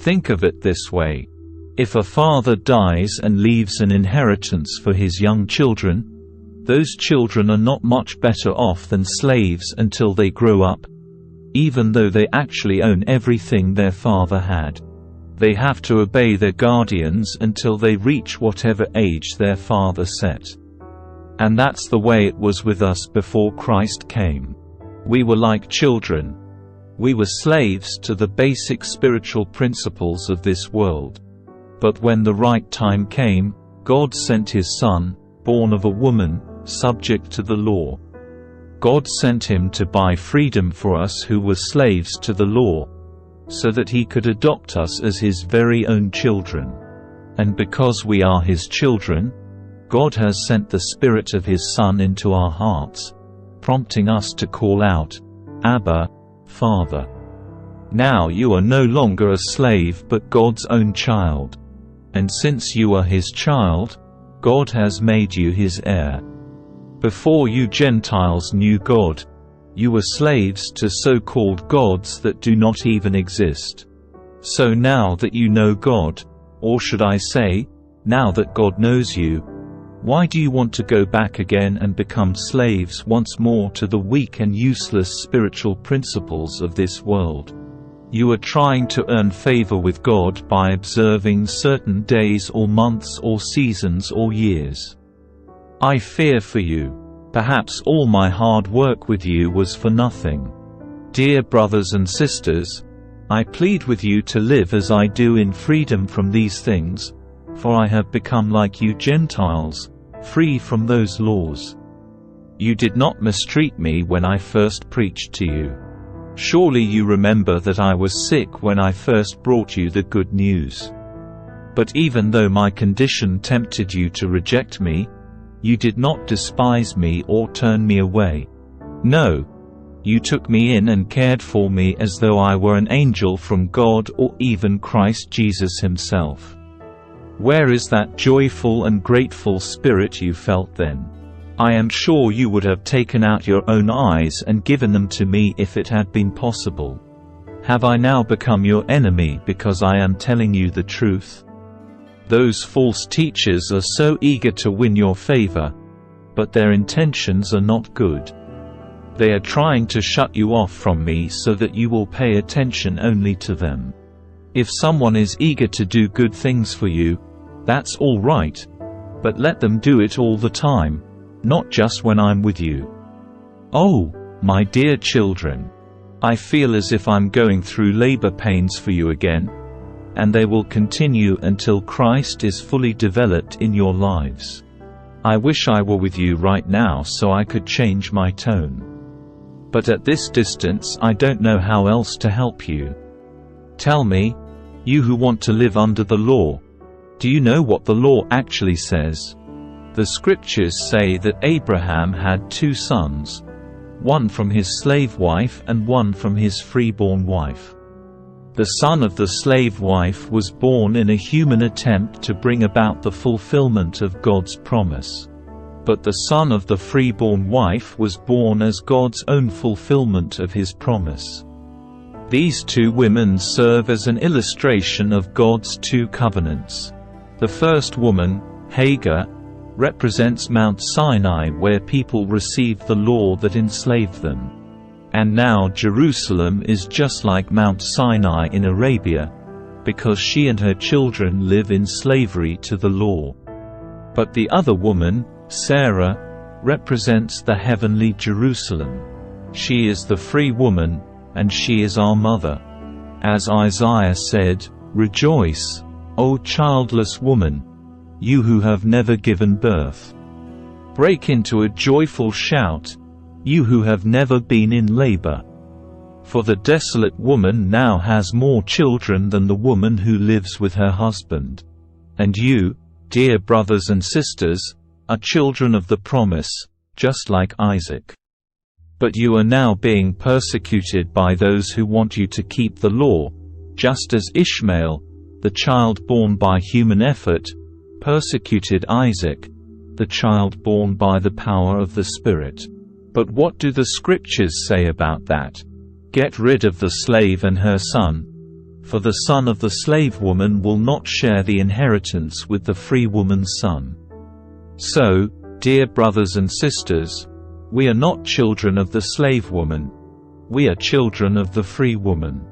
Think of it this way. If a father dies and leaves an inheritance for his young children, those children are not much better off than slaves until they grow up, even though they actually own everything their father had. They have to obey their guardians until they reach whatever age their father set. And that's the way it was with us before Christ came. We were like children. We were slaves to the basic spiritual principles of this world. But when the right time came, God sent His Son, born of a woman, subject to the law. God sent Him to buy freedom for us who were slaves to the law, so that He could adopt us as His very own children. And because we are His children, God has sent the Spirit of His Son into our hearts, prompting us to call out, "Abba, Father." Now you are no longer a slave but God's own child. And since you are His child, God has made you His heir. Before you Gentiles knew God, you were slaves to so-called gods that do not even exist. So now that you know God, or should I say, now that God knows you, why do you want to go back again and become slaves once more to the weak and useless spiritual principles of this world? You are trying to earn favor with God by observing certain days or months or seasons or years. I fear for you. Perhaps all my hard work with you was for nothing. Dear brothers and sisters, I plead with you to live as I do in freedom from these things, for I have become like you Gentiles, free from those laws. You did not mistreat me when I first preached to you. Surely you remember that I was sick when I first brought you the good news. But even though my condition tempted you to reject me, you did not despise me or turn me away. No, you took me in and cared for me as though I were an angel from God or even Christ Jesus Himself. Where is that joyful and grateful spirit you felt then? I am sure you would have taken out your own eyes and given them to me if it had been possible. Have I now become your enemy because I am telling you the truth? Those false teachers are so eager to win your favor, but their intentions are not good. They are trying to shut you off from me so that you will pay attention only to them. If someone is eager to do good things for you, that's all right, but let them do it all the time, not just when I'm with you. Oh, my dear children, I feel as if I'm going through labor pains for you again, and they will continue until Christ is fully developed in your lives. I wish I were with you right now so I could change my tone. But at this distance I don't know how else to help you. Tell me, you who want to live under the law, do you know what the law actually says? The scriptures say that Abraham had 2 sons, one from his slave wife and one from his freeborn wife. The son of the slave wife was born in a human attempt to bring about the fulfillment of God's promise. But the son of the freeborn wife was born as God's own fulfillment of His promise. These 2 women serve as an illustration of God's 2 covenants. The first woman, Hagar, represents Mount Sinai where people received the law that enslaved them. And now Jerusalem is just like Mount Sinai in Arabia, because she and her children live in slavery to the law. But the other woman, Sarah, represents the heavenly Jerusalem. She is the free woman, and she is our mother. As Isaiah said, "Rejoice, O childless woman, you who have never given birth. Break into a joyful shout, you who have never been in labor. For the desolate woman now has more children than the woman who lives with her husband. And you, dear brothers and sisters, are children of the promise, just like Isaac. But you are now being persecuted by those who want you to keep the law, just as Ishmael, the child born by human effort, persecuted Isaac, the child born by the power of the Spirit. But what do the scriptures say about that? Get rid of the slave and her son. For the son of the slave woman will not share the inheritance with the free woman's son. So, dear brothers and sisters, we are not children of the slave woman. We are children of the free woman.